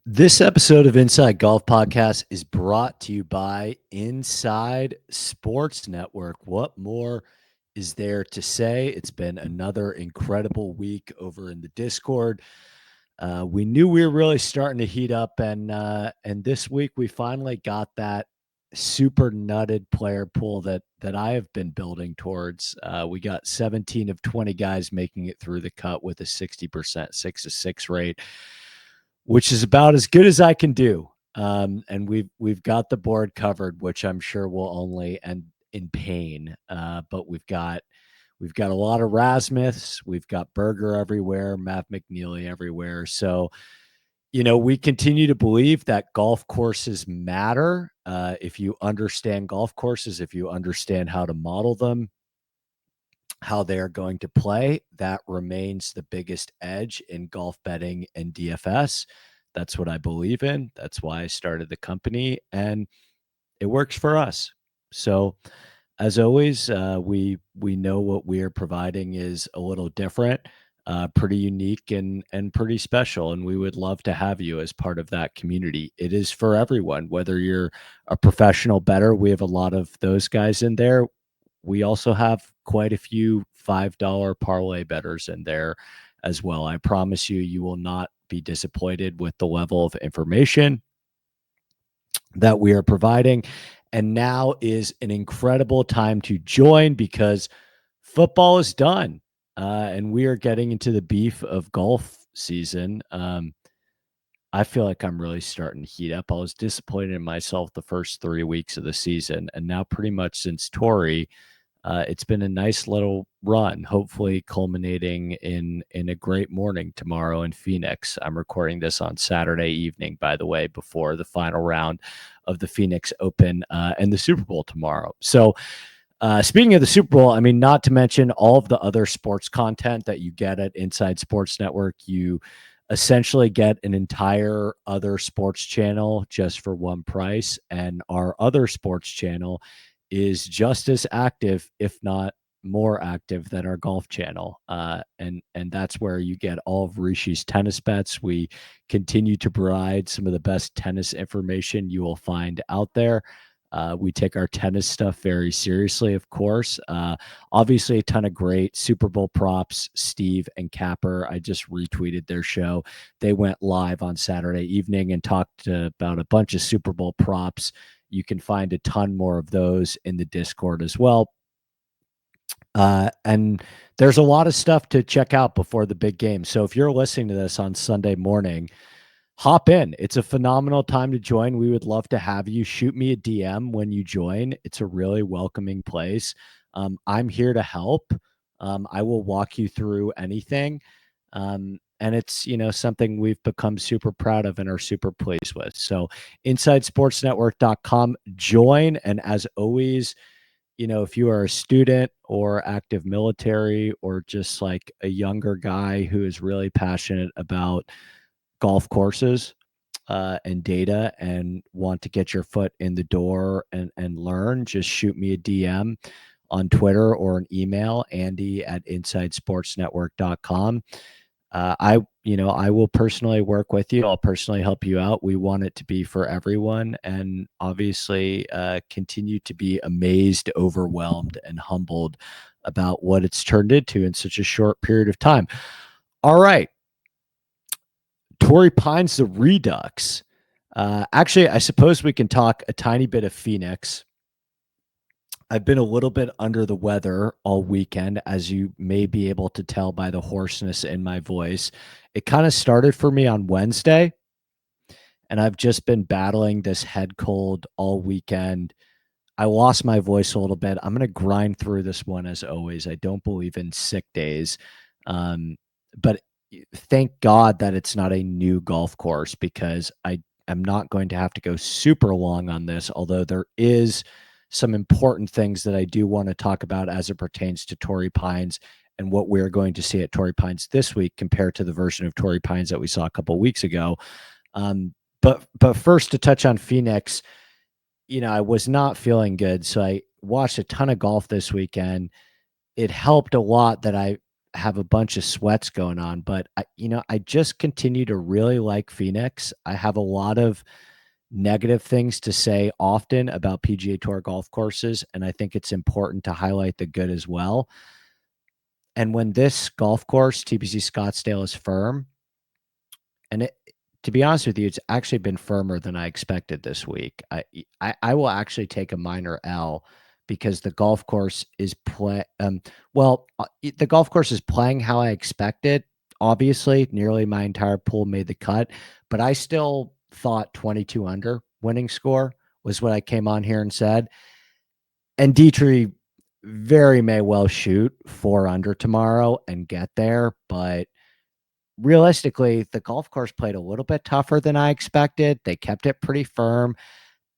This episode of Inside Golf Podcast is brought to you by Inside Sports Network. What more is there to say? It's been another incredible week over in the Discord. We knew we were really starting to heat up, and this week we finally got that super nutted player pool that I have been building towards. We got 17 of 20 guys making it through the cut with a 60% 6-6 rate, which is about as good as I can do. And we've got the board covered, which I'm sure will only end in pain. But we've got a lot of Rasmuths, we've got Berger everywhere, Matt McNeely everywhere. So we continue to believe that golf courses matter. If you understand golf courses, if you understand how to model them, how they are going to play, that remains the biggest edge in golf betting and DFS. That's what I believe in. That's why I started the company, and it works for us. So, as always, we know what we are providing is a little different, pretty unique, and pretty special. And we would love to have you as part of that community. It is for everyone, whether you're a professional bettor. We have a lot of those guys in there. We also have quite a few $5 parlay bettors in there as well. I promise you, you will not be disappointed with the level of information that we are providing. And now is an incredible time to join because football is done. And we are getting into the beef of golf season. I feel like I'm really starting to heat up. I was disappointed in myself the first 3 weeks of the season. And now pretty much since Torrey, it's been a nice little run, hopefully culminating in a great morning tomorrow in Phoenix. I'm recording this on Saturday evening, by the way, before the final round of the Phoenix Open and the Super Bowl tomorrow. So speaking of the Super Bowl, I mean, not to mention all of the other sports content that you get at Inside Sports Network. You essentially get an entire other sports channel just for one price. And our other sports channel is just as active, if not more active than our golf channel. And that's where you get all of Rishi's tennis bets. We continue to provide some of the best tennis information you will find out there. We take our tennis stuff very seriously, of course. Obviously, a ton of great Super Bowl props. Steve and Capper, I just retweeted their show. They went live on Saturday evening and talked about a bunch of Super Bowl props. You can find a ton more of those in the Discord as well. And there's a lot of stuff to check out before the big game. So if you're listening to this on Sunday morning, hop in. It's a phenomenal time to join. We would love to have you. Shoot me a DM when you join. It's a really welcoming place. I'm here to help. I will walk you through anything. And it's, something we've become super proud of and are super pleased with. So InsideSportsNetwork.com, join. And as always, if you are a student or active military or just like a younger guy who is really passionate about golf courses and data and want to get your foot in the door and learn, just shoot me a DM on Twitter or an email, Andy@InsideSportsNetwork.com. I will personally work with you. I'll personally help you out. We want it to be for everyone, and obviously continue to be amazed, overwhelmed, and humbled about what it's turned into in such a short period of time. All right. Torrey Pines, the Re-Dux. Actually, I suppose we can talk a tiny bit of Phoenix. I've been a little bit under the weather all weekend, as you may be able to tell by the hoarseness in my voice. It kind of started for me on Wednesday, and I've just been battling this head cold all weekend. I lost my voice a little bit. I'm going to grind through this one as always. I don't believe in sick days. But thank God that it's not a new golf course, because I am not going to have to go super long on this, although there is some important things that I do want to talk about as it pertains to Torrey Pines and what we're going to see at Torrey Pines this week compared to the version of Torrey Pines that we saw a couple of weeks ago. But first, to touch on Phoenix, I was not feeling good, so I watched a ton of golf this weekend. It helped a lot that I have a bunch of sweats going on, but I just continue to really like Phoenix. I have a lot of negative things to say often about PGA Tour golf courses, and I think it's important to highlight the good as well. And when this golf course, TPC Scottsdale, is firm, and to be honest with you, it's actually been firmer than I expected this week. I will actually take a minor L because the golf course is the golf course is playing how I expected. Obviously, nearly my entire pool made the cut, but I still thought 22 under winning score was what I came on here and said. And Dietrich very may well shoot 4 under tomorrow and get there, but realistically, the golf course played a little bit tougher than I expected. They kept it pretty firm,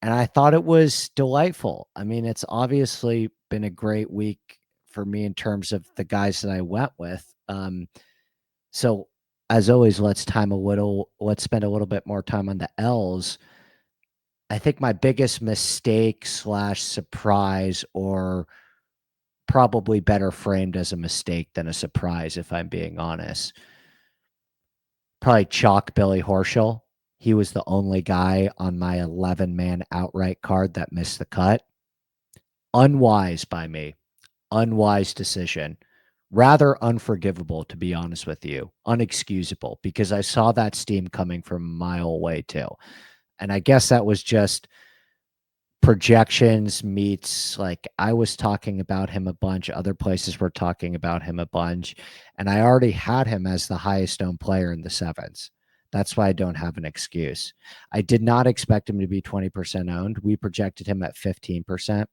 and I thought it was delightful. I mean, it's obviously been a great week for me in terms of the guys that I went with. So as always, let's spend a little bit more time on the L's. I think my biggest mistake / surprise, or probably better framed as a mistake than a surprise, if I'm being honest, probably chalk Billy Horschel. He was the only guy on my 11-man outright card that missed the cut. Unwise by me. Unwise decision. Rather unforgivable, to be honest with you. Unexcusable, because I saw that steam coming from a mile away too. And I guess that was just projections meets, like, I was talking about him a bunch, other places were talking about him a bunch, and I already had him as the highest owned player in the sevens. That's why I don't have an excuse. I did not expect him to be 20% owned. We projected him at 15%.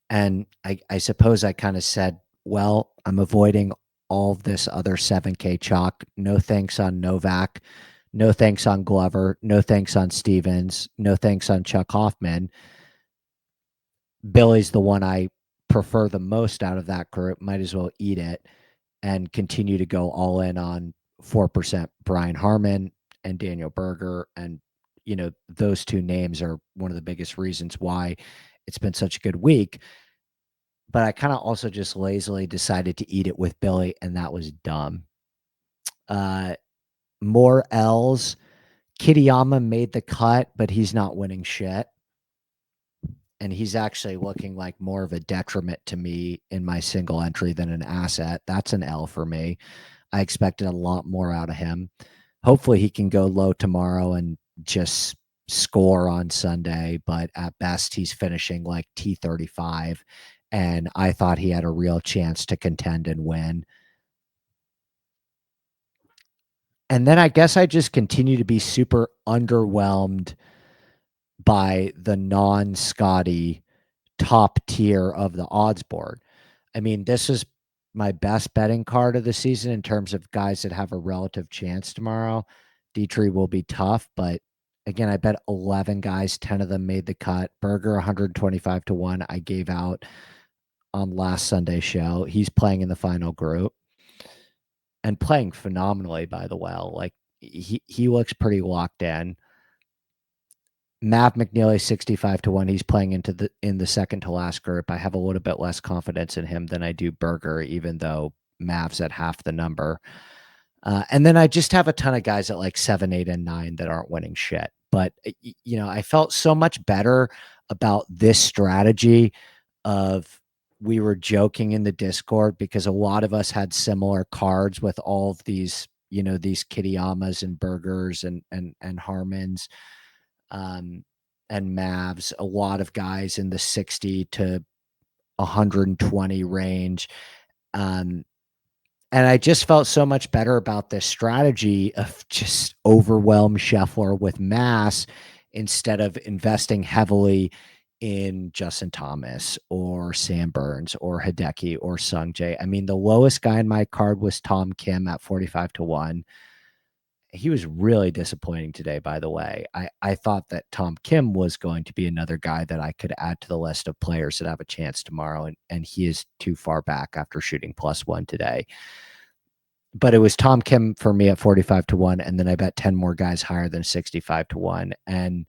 And I suppose I kind of said, well, I'm avoiding all of this other 7K chalk. No thanks on Novak. No thanks on Glover. No thanks on Stevens. No thanks on Chuck Hoffman. Billy's the one I prefer the most out of that group. Might as well eat it and continue to go all in on 4% Brian Harman and Daniel Berger. And, those two names are one of the biggest reasons why it's been such a good week. But I kind of also just lazily decided to eat it with Billy, and that was dumb. More L's. Kitayama made the cut, but he's not winning shit. And he's actually looking like more of a detriment to me in my single entry than an asset. That's an L for me. I expected a lot more out of him. Hopefully he can go low tomorrow and just score on Sunday, but at best he's finishing like T35, and I thought he had a real chance to contend and win. And then I guess I just continue to be super underwhelmed by the non-Scotty top tier of the odds board. I mean, this is my best betting card of the season in terms of guys that have a relative chance tomorrow. Dietrich will be tough, but again, I bet 11 guys, 10 of them made the cut. Berger 125 to 1. I gave out on last Sunday's show. He's playing in the final group and playing phenomenally, by the way. Like, he looks pretty locked in. Mav McNeely 65 to 1. He's playing in the second to last group. I have a little bit less confidence in him than I do Berger, even though Mav's at half the number. And then I just have a ton of guys at like 7, 8, and 9 that aren't winning shit. But I felt so much better about this strategy of, we were joking in the Discord because a lot of us had similar cards with all of these, these Kitayamas and Bergers and Harmons. And Mavs, a lot of guys in the 60 to 120 range. And I just felt so much better about this strategy of just overwhelm Scheffler with mass instead of investing heavily in Justin Thomas or Sam Burns or Hideki or Sung Jae. I mean, the lowest guy in my card was Tom Kim at 45 to 1. He was really disappointing today, by the way. I thought that Tom Kim was going to be another guy that I could add to the list of players that have a chance tomorrow, and he is too far back after shooting +1 today. But it was Tom Kim for me at 45 to 1, and then I bet 10 more guys higher than 65 to 1. And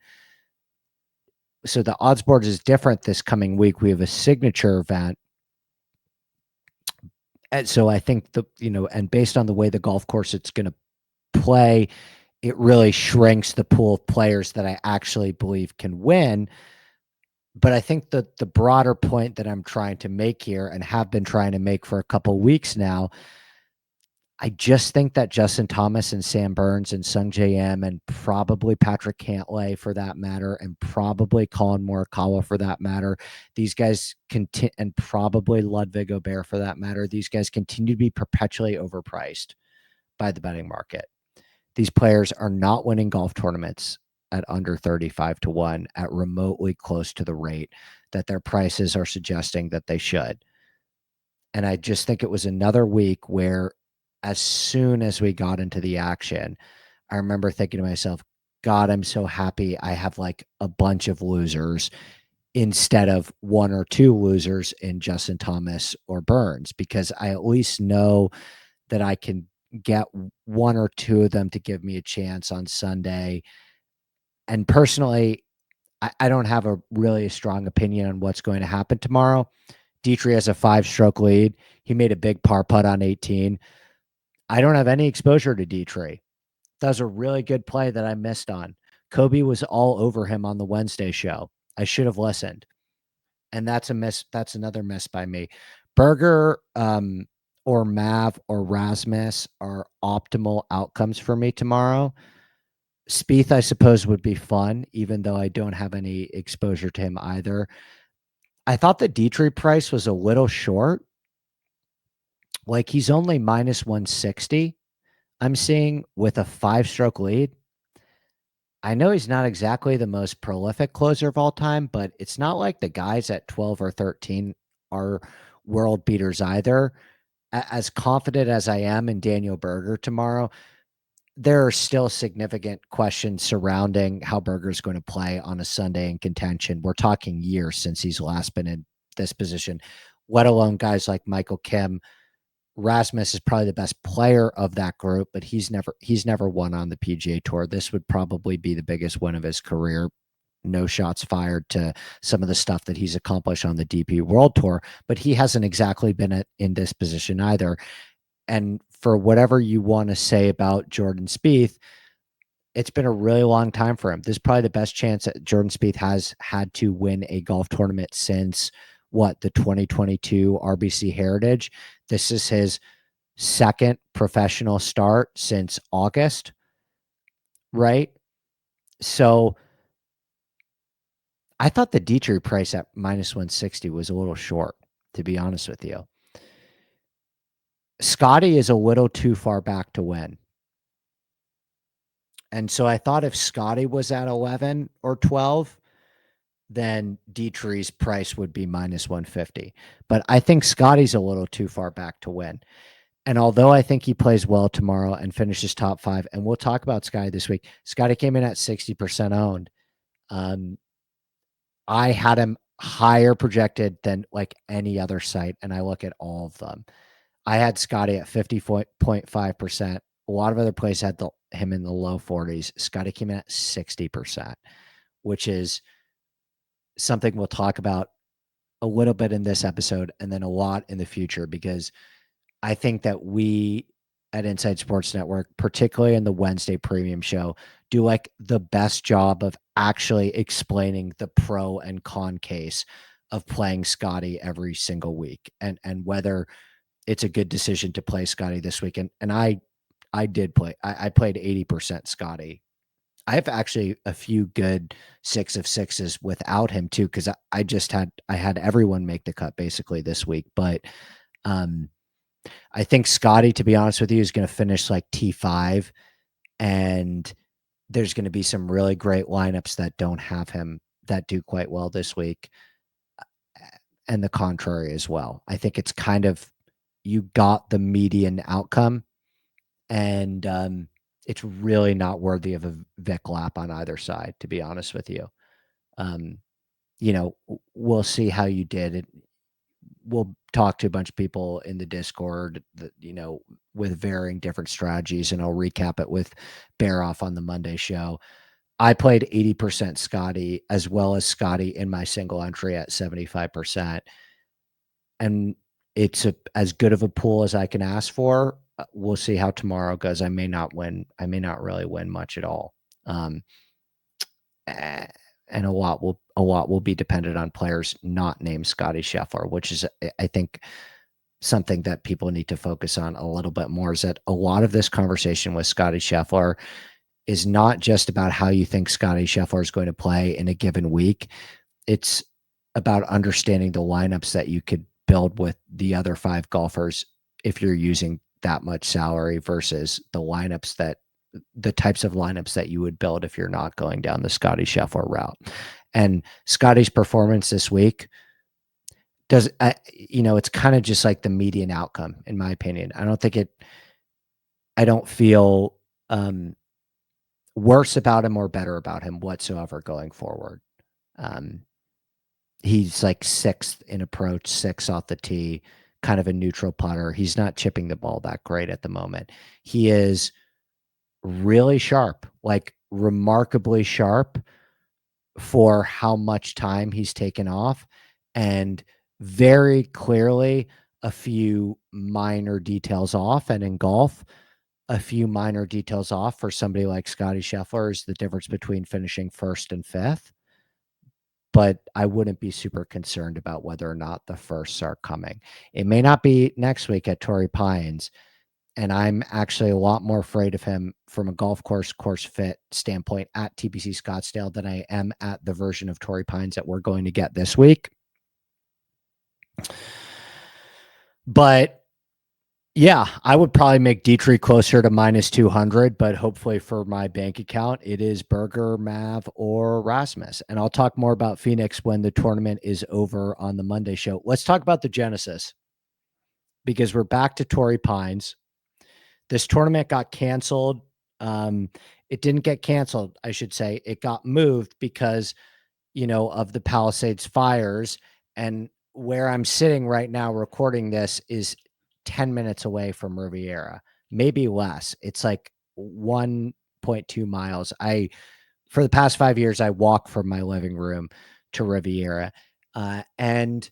so the odds board is different this coming week. We have a signature event, And so I think and based on the way the golf course it's going to play, it really shrinks the pool of players that I actually believe can win. But I think that the broader point that I'm trying to make here and have been trying to make for a couple weeks now, I just think that Justin Thomas and Sam Burns and Sung J M and probably Patrick Cantlay for that matter, and probably Colin Morikawa for that matter, these guys and probably Ludwig Gobert for that matter, these guys continue to be perpetually overpriced by the betting market. These players are not winning golf tournaments at under 35 to 1 at remotely close to the rate that their prices are suggesting that they should. And I just think it was another week where, as soon as we got into the action, I remember thinking to myself, God, I'm so happy I have like a bunch of losers instead of one or two losers in Justin Thomas or Burns, because I at least know that I can get one or two of them to give me a chance on Sunday. And personally, I don't have a really strong opinion on what's going to happen tomorrow. Dietrich has a 5-stroke lead. He made a big par putt on 18. I don't have any exposure to Dietrich. That was a really good play that I missed on. Kobe was all over him on the Wednesday show. I should have listened. And that's a miss. That's another miss by me. Berger or Mav or Rasmus are optimal outcomes for me tomorrow. Spieth, I suppose, would be fun, even though I don't have any exposure to him either. I thought the Dietrich price was a little short. Like, he's only minus 160, I'm seeing, with a 5-stroke lead. I know he's not exactly the most prolific closer of all time, but it's not like the guys at 12 or 13 are world beaters either. As confident as I am in Daniel Berger tomorrow, there are still significant questions surrounding how Berger's going to play on a Sunday in contention. We're talking years since he's last been in this position, let alone guys like Michael Kim. Rasmus is probably the best player of that group, but he's never won on the PGA Tour. This would probably be the biggest win of his career. No shots fired to some of the stuff that he's accomplished on the DP World Tour, but he hasn't exactly been in this position either. And for whatever you want to say about Jordan Spieth, it's been a really long time for him. This is probably the best chance that Jordan Spieth has had to win a golf tournament since the 2022 RBC Heritage. This is his second professional start since August, right? So I thought the Dietrich price at minus 160 was a little short, to be honest with you. Scotty is a little too far back to win. And so I thought if Scotty was at 11 or 12, then Dietrich's price would be minus 150. But I think Scotty's a little too far back to win. And although I think he plays well tomorrow and finishes top 5, and we'll talk about Scotty this week, Scotty came in at 60% owned. I had him higher projected than like any other site, and I look at all of them. I had Scotty at 50.5%. A lot of other places had him in the low 40s. Scotty came in at 60%, which is something we'll talk about a little bit in this episode and then a lot in the future, because I think that we at Inside Sports Network, particularly in the Wednesday premium show, do like the best job of actually explaining the pro and con case of playing Scotty every single week, and whether it's a good decision to play Scotty this week. And I did play. I played 80% Scotty. I have actually a few good 6 of 6s without him too, because I had everyone make the cut basically this week. But I think Scotty, to be honest with you, is going to finish like T5, and there's going to be some really great lineups that don't have him that do quite well this week, and the contrary as well. I think it's kind of, you got the median outcome, and it's really not worthy of a Vic lap on either side, to be honest with you. We'll see how you did. We'll talk to a bunch of people in the Discord that, with varying different strategies, and I'll recap it with Bear Off on the Monday show. I played 80% Scotty, as well as Scotty in my single entry at 75%. And it's as good of a pool as I can ask for. We'll see how tomorrow goes. I may not win. I may not really win much at all. Um, eh, and a lot will be dependent on players not named Scotty Scheffler, which is, I think, something that people need to focus on a little bit more. Is that a lot of this conversation with Scotty Scheffler is not just about how you think Scotty Scheffler is going to play in a given week. It's about understanding the lineups that you could build with the other 5 golfers if you're using that much salary versus the types of lineups that you would build if you're not going down the Scotty Scheffler route. And Scotty's performance this week it's kind of just like the median outcome, in my opinion. I don't feel worse about him or better about him whatsoever going forward. He's like 6th in approach, 6 off the tee, kind of a neutral putter. He's not chipping the ball that great at the moment. He is really sharp, like remarkably sharp for how much time he's taken off, and very clearly a few minor details off. And in golf, a few minor details off for somebody like Scotty Scheffler is the difference between finishing 1st and 5th. But I wouldn't be super concerned about whether or not the firsts are coming. It may not be next week at Torrey Pines, and I'm actually a lot more afraid of him from a golf course fit standpoint at TPC Scottsdale than I am at the version of Torrey Pines that we're going to get this week. But yeah, I would probably make Dietrich closer to -200, but hopefully for my bank account, it is Berger, Mav, or Rasmus. And I'll talk more about Phoenix when the tournament is over on the Monday show. Let's talk about the Genesis, because we're back to Torrey Pines. This tournament got canceled. It didn't get canceled, I should say. It got moved because, of the Palisades fires. And where I'm sitting right now recording this is 10 minutes away from Riviera, maybe less. It's like 1.2 miles. For the past 5 years, I walk from my living room to Riviera. And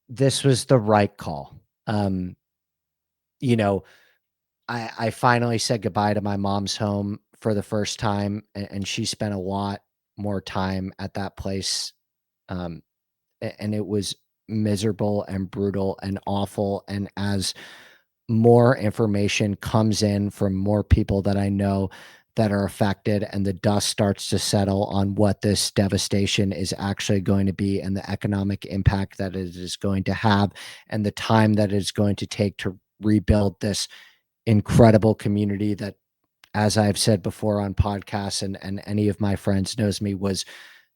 this was the right call. I finally said goodbye to my mom's home for the first time, and she spent a lot more time at that place. And it was miserable and brutal and awful. And as more information comes in from more people that I know that are affected, and the dust starts to settle on what this devastation is actually going to be, and the economic impact that it is going to have, and the time that it's going to take to rebuild this incredible community that, as I've said before on podcasts, and any of my friends knows me, was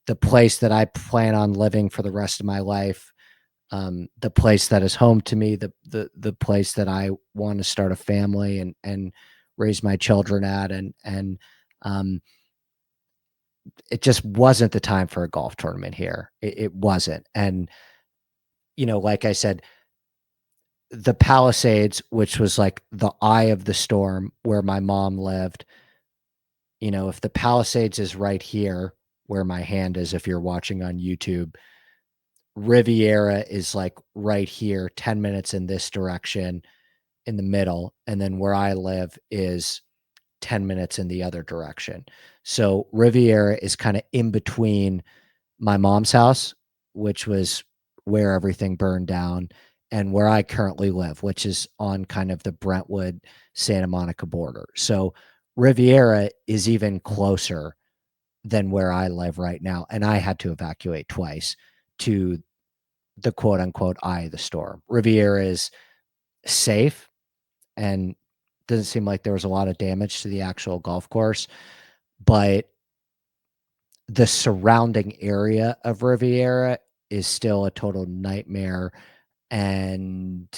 the place that I plan on living for the rest of my life. The place that is home to me, the place that I want to start a family and raise my children at. And it just wasn't the time for a golf tournament here. It wasn't. And, like I said, the Palisades, which was like the eye of the storm where my mom lived, if the Palisades is right here where my hand is, if you're watching on YouTube, Riviera is like right here, 10 minutes in this direction in the middle. And then where I live is 10 minutes in the other direction. So Riviera is kind of in between my mom's house, which was where everything burned down, and where I currently live, which is on kind of the Brentwood, Santa Monica border. So Riviera is even closer than where I live right now. And I had to evacuate twice to the quote unquote eye of the storm. Riviera is safe, and doesn't seem like there was a lot of damage to the actual golf course, but the surrounding area of Riviera is still a total nightmare, and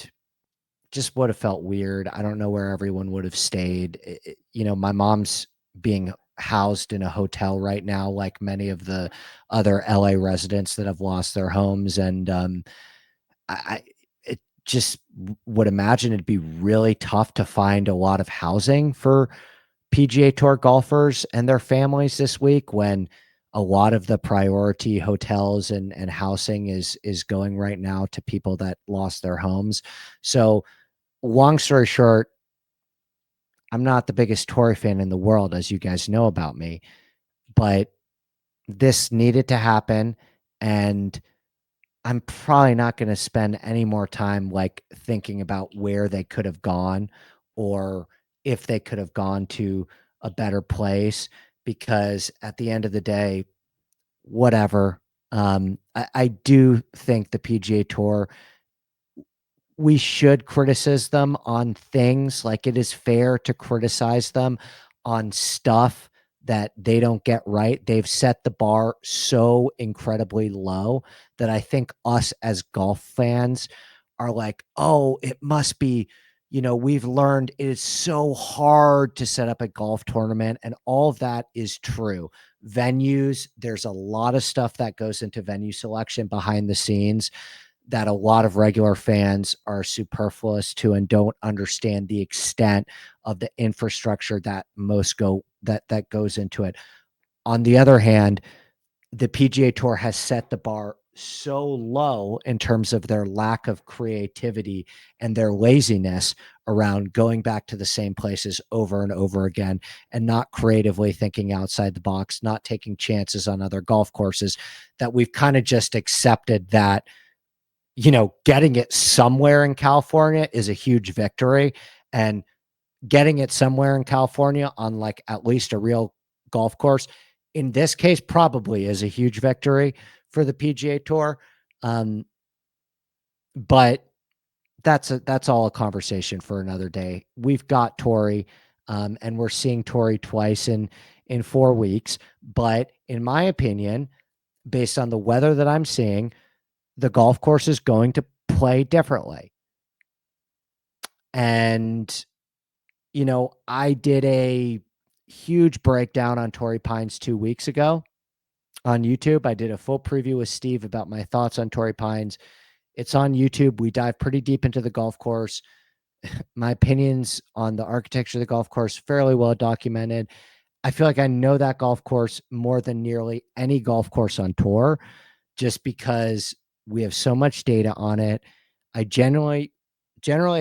just would have felt weird. I don't know where everyone would have stayed. My mom's being housed in a hotel right now, like many of the other LA residents that have lost their homes. And I it just would imagine it'd be really tough to find a lot of housing for PGA Tour golfers and their families this week, when a lot of the priority hotels and housing is going right now to people that lost their homes. So, long story short, I'm not the biggest Torrey fan in the world, as you guys know about me, but this needed to happen, and I'm probably not gonna spend any more time, like, thinking about where they could have gone or if they could have gone to a better place, because at the end of the day, whatever. I do think the PGA Tour, we should criticize them on things, like, it is fair to criticize them on stuff that they don't get right. They've set the bar so incredibly low that I think us as golf fans are like, "Oh, it must be, we've learned it is so hard to set up a golf tournament," and all of that is true. Venues, there's a lot of stuff that goes into venue selection behind the scenes that a lot of regular fans are superfluous to and don't understand the extent of the infrastructure that goes into it. On the other hand, the PGA Tour has set the bar so low in terms of their lack of creativity and their laziness around going back to the same places over and over again and not creatively thinking outside the box, not taking chances on other golf courses, that we've kind of just accepted that getting it somewhere in California is a huge victory, and getting it somewhere in California on, like, at least a real golf course, in this case, probably is a huge victory for the PGA Tour. Um, but that's all a conversation for another day. We've got Torrey, and we're seeing Torrey twice in 4 weeks, but in my opinion, based on the weather that I'm seeing, the golf course is going to play differently. And, I did a huge breakdown on Torrey Pines 2 weeks ago on YouTube. I did a full preview with Steve about my thoughts on Torrey Pines. It's on YouTube. We dive pretty deep into the golf course. My opinions on the architecture of the golf course, fairly well documented. I feel like I know that golf course more than nearly any golf course on tour, just because we have so much data on it. I generally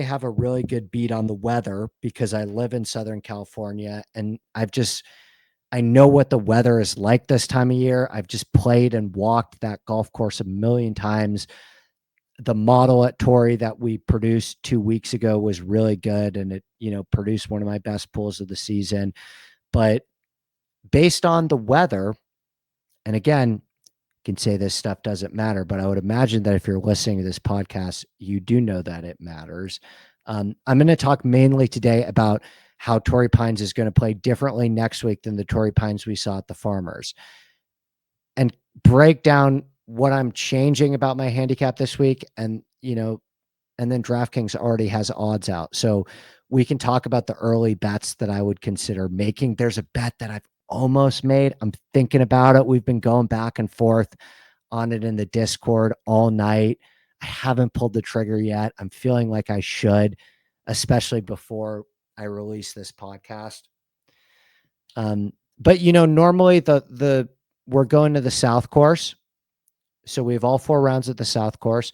have a really good beat on the weather because I live in Southern California, and I know what the weather is like this time of year. I've just played and walked that golf course a million times. The model at Torrey that we produced 2 weeks ago was really good, and it, produced one of my best pulls of the season. But based on the weather, and again, can say this stuff doesn't matter, but I would imagine that if you're listening to this podcast, you do know that it matters. I'm going to talk mainly today about how Torrey Pines is going to play differently next week than the Torrey Pines we saw at the Farmers, and break down what I'm changing about my handicap this week. And then DraftKings already has odds out. So we can talk about the early bets that I would consider making. There's a bet that I've almost made. I'm thinking about it. We've been going back and forth on it in the Discord all night. I haven't pulled the trigger yet. I'm feeling like I should, especially before I release this podcast. But normally the we're going to the South course. So we have all 4 rounds at the South course.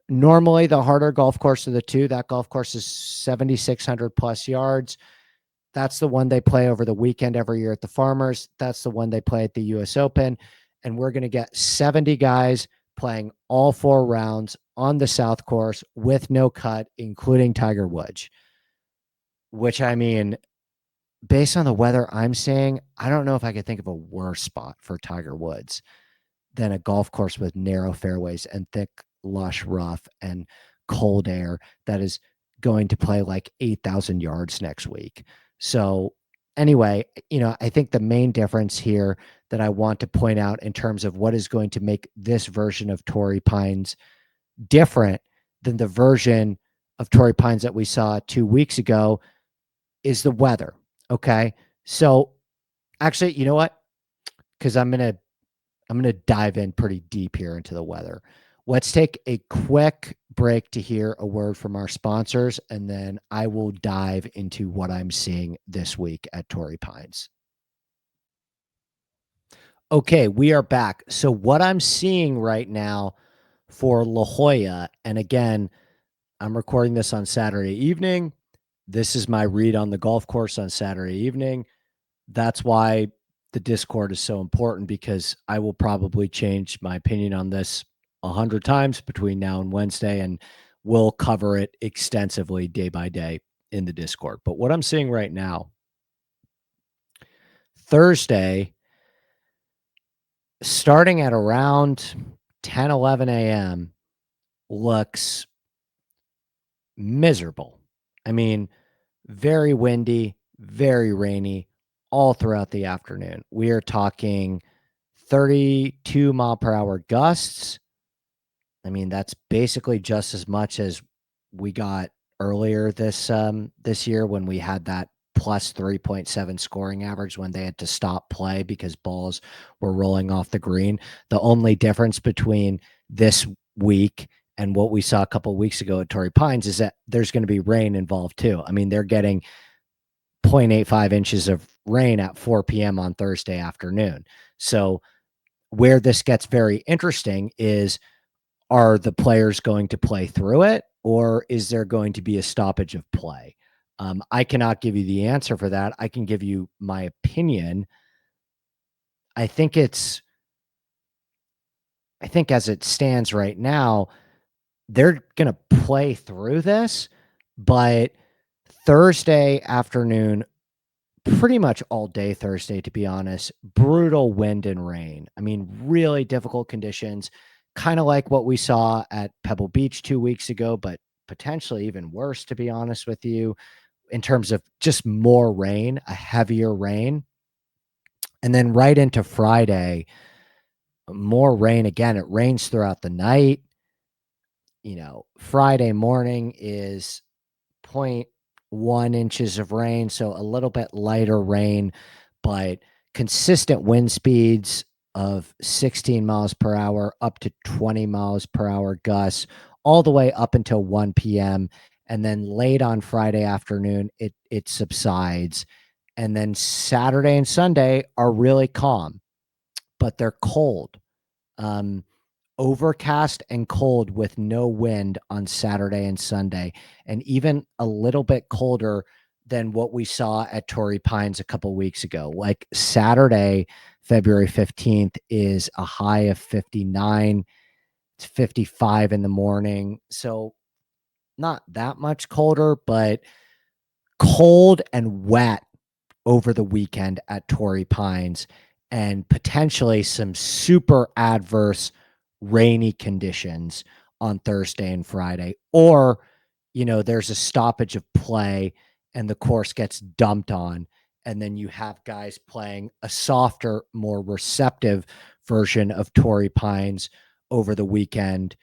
Normally the harder golf course of the two, that golf course is 7,600 plus yards. That's the one they play over the weekend every year at the Farmers. That's the one they play at the US Open. And we're going to get 70 guys playing all 4 rounds on the South course with no cut, including Tiger Woods, which, I mean, based on the weather I'm seeing, I don't know if I could think of a worse spot for Tiger Woods than a golf course with narrow fairways and thick, lush rough and cold air that is going to play like 8,000 yards next week. So anyway, I think the main difference here that I want to point out in terms of what is going to make this version of Torrey Pines different than the version of Torrey Pines that we saw 2 weeks ago is the weather. Okay. So actually, you know what? Because I'm going to dive in pretty deep here into the weather. Let's take a quick break to hear a word from our sponsors, and then I will dive into what I'm seeing this week at Torrey Pines. Okay, we are back. So what I'm seeing right now for La Jolla, and again, I'm recording this on Saturday evening. This is my read on the golf course on Saturday evening. That's why the Discord is so important, because I will probably change my opinion on this 100 times between now and Wednesday, and we'll cover it extensively day by day in the Discord. But what I'm seeing right now, Thursday, starting at around 10, 11 a.m., looks miserable. I mean, very windy, very rainy all throughout the afternoon. We are talking 32-mile-per-hour gusts. I mean, that's basically just as much as we got earlier this year, when we had that plus 3.7 scoring average when they had to stop play because balls were rolling off the green. The only difference between this week and what we saw a couple of weeks ago at Torrey Pines is that there's going to be rain involved too. I mean, they're getting 0.85 inches of rain at 4 p.m. on Thursday afternoon. So where this gets very interesting is, are the players going to play through it, or is there going to be a stoppage of play? I cannot give you the answer for that. I can give you my opinion. I think it's, I think as it stands right now, they're going to play through this, but Thursday afternoon, pretty much all day Thursday, to be honest, brutal wind and rain. I mean, really difficult conditions, kind of like what we saw at Pebble Beach 2 weeks ago, but potentially even worse, to be honest with you, in terms of just more rain, a heavier rain. And then right into Friday, more rain again. It rains throughout the night. Friday morning is point 0.1 inches of rain, so a little bit lighter rain, but consistent wind speeds of 16 miles per hour up to 20 miles per hour gusts all the way up until 1 p.m. And then late on Friday afternoon, it subsides. And then Saturday and Sunday are really calm, but they're cold. Um, Overcast and cold with no wind on Saturday and Sunday, and even a little bit colder than what we saw at Torrey Pines a couple weeks ago. Like Saturday, February 15th, is a high of 59. It's 55 in the morning. So not that much colder, but cold and wet over the weekend at Torrey Pines, and potentially some super adverse rainy conditions on Thursday and Friday. Or, there's a stoppage of play and the course gets dumped on. And then you have guys playing a softer, more receptive version of Torrey Pines over the weekend,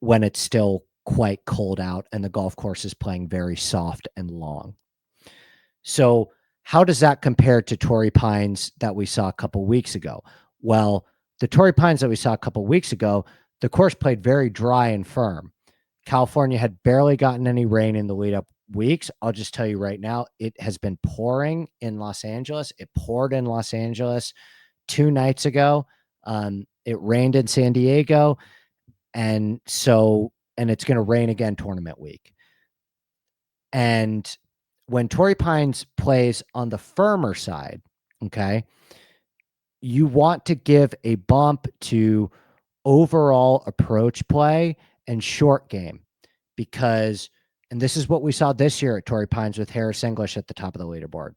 when it's still quite cold out and the golf course is playing very soft and long. So how does that compare to Torrey Pines that we saw a couple weeks ago? Well, the Torrey Pines that we saw a couple weeks ago, the course played very dry and firm. California had barely gotten any rain in the lead up weeks. I'll just tell you right now, it has been pouring in Los Angeles. It poured in Los Angeles 2 nights ago. It rained in San Diego. And it's going to rain again tournament week. And when Torrey Pines plays on the firmer side, okay, you want to give a bump to overall approach play and short game, because, and this is what we saw this year at Torrey Pines with Harris English at the top of the leaderboard,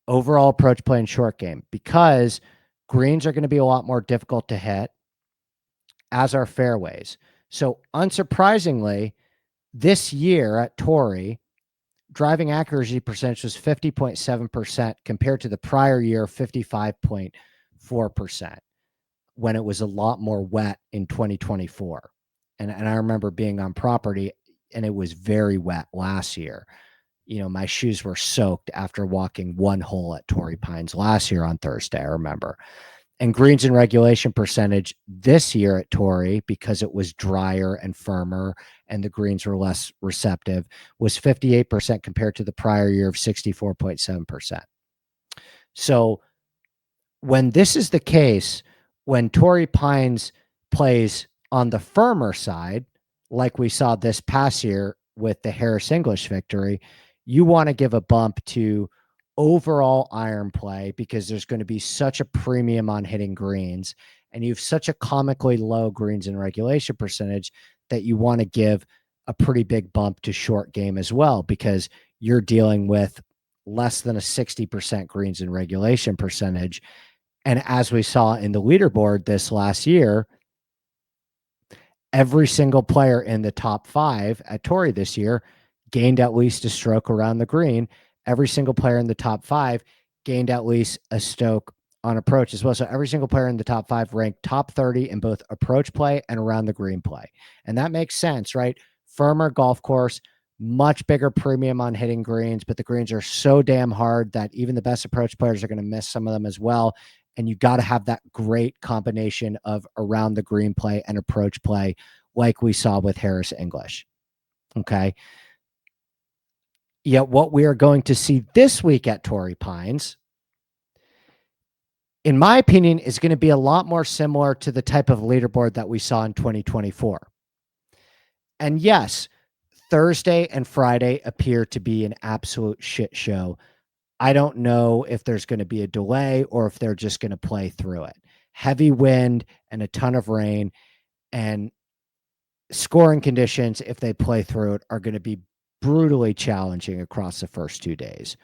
overall approach play and short game, because greens are going to be a lot more difficult to hit, as are fairways. So unsurprisingly, this year at Torrey, driving accuracy percentage was 50.7% compared to the prior year, 55.4%, when it was a lot more wet in 2024. And I remember being on property and it was very wet last year. My shoes were soaked after walking one hole at Torrey Pines last year on Thursday, I remember. And greens in regulation percentage this year at Torrey, because it was drier and firmer and the greens were less receptive, was 58% compared to the prior year of 64.7%. So when this is the case, when Torrey Pines plays on the firmer side, like we saw this past year with the Harris English victory, you want to give a bump to overall iron play because there's going to be such a premium on hitting greens, and you have such a comically low greens in regulation percentage that you want to give a pretty big bump to short game as well, because you're dealing with less than a 60% greens in regulation percentage. And as we saw in the leaderboard this last year, every single player in the top 5 at Torrey this year gained at least a stroke around the green. Every single player in the top 5 gained at least a stroke on approach as well. So every single player in the top 5 ranked top 30 in both approach play and around the green play. And that makes sense, right? Firmer golf course, much bigger premium on hitting greens, but the greens are so damn hard that even the best approach players are going to miss some of them as well. And you got to have that great combination of around the green play and approach play, like we saw with Harris English. Okay. Yet what we are going to see this week at Torrey Pines, in my opinion, is going to be a lot more similar to the type of leaderboard that we saw in 2024. And yes, Thursday and Friday appear to be an absolute shit show. I don't know if there's going to be a delay or if they're just going to play through it. Heavy wind and a ton of rain, and scoring conditions, if they play through it, are going to be brutally challenging across the first 2 days.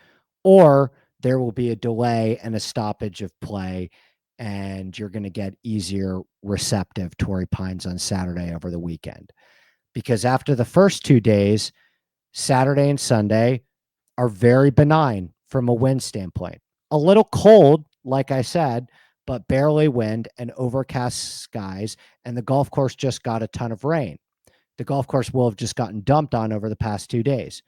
Or there will be a delay and a stoppage of play, and you're going to get easier receptive Torrey Pines on Saturday over the weekend. Because after the first 2 days, Saturday and Sunday are very benign from a wind standpoint. A little cold, like I said, but barely wind and overcast skies, and the golf course just got a ton of rain. The golf course will have just gotten dumped on over the past 2 days.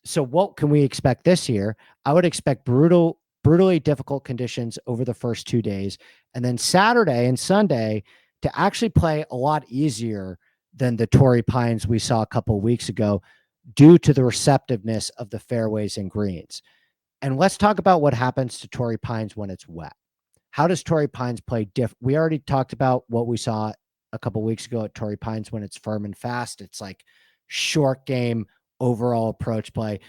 So what can we expect this year? I would expect brutally difficult conditions over the first 2 days, and then Saturday and Sunday to actually play a lot easier than the Torrey Pines we saw a couple of weeks ago, due to the receptiveness of the fairways and greens. And let's talk about what happens to Torrey Pines when it's wet. How does Torrey Pines play different? We already talked about what we saw a couple of weeks ago at Torrey Pines when it's firm and fast. It's like short game, overall approach play.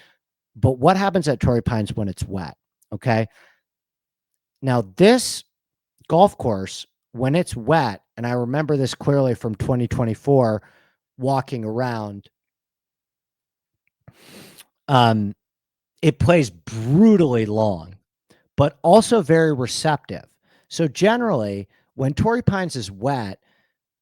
But what happens at Torrey Pines when it's wet? Okay. Now, this golf course, when it's wet, and I remember this clearly from 2024, walking around, it plays brutally long, but also very receptive. So generally, when Torrey Pines is wet,